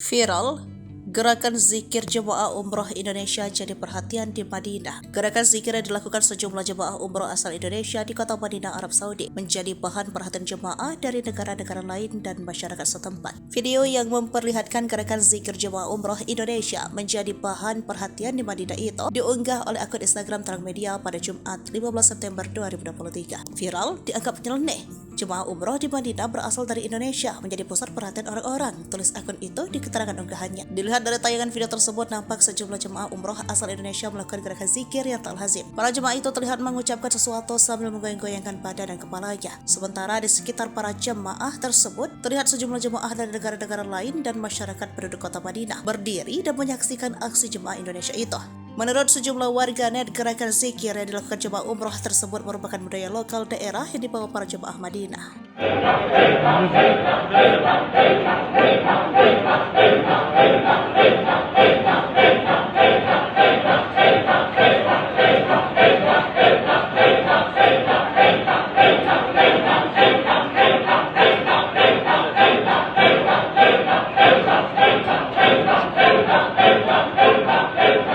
Viral, gerakan zikir jemaah umroh Indonesia jadi perhatian di Madinah. Gerakan zikir yang dilakukan sejumlah jemaah umroh asal Indonesia di kota Madinah, Arab Saudi menjadi bahan perhatian jemaah dari negara-negara lain dan masyarakat setempat. Video yang memperlihatkan gerakan zikir jemaah umroh Indonesia menjadi bahan perhatian di Madinah itu diunggah oleh akun Instagram Transmedia pada Jumat 15 September 2023. Viral dianggap nyeleneh. Jemaah umroh di Madinah berasal dari Indonesia menjadi pusat perhatian orang-orang, tulis akun itu di keterangan unggahannya. Dilihat dari tayangan video tersebut, nampak sejumlah jemaah umroh asal Indonesia melakukan gerakan zikir yang tak lazim. Para jemaah itu terlihat mengucapkan sesuatu sambil menggoyang-goyangkan badan dan kepalanya. Sementara di sekitar para jemaah tersebut, terlihat sejumlah jemaah dari negara-negara lain dan masyarakat penduduk kota Madinah berdiri dan menyaksikan aksi jemaah Indonesia itu. Menurut sejumlah warganet, gerakan zikir yang dilakukan jemaah umroh tersebut merupakan budaya lokal daerah yang dibawa para jemaah Madinah.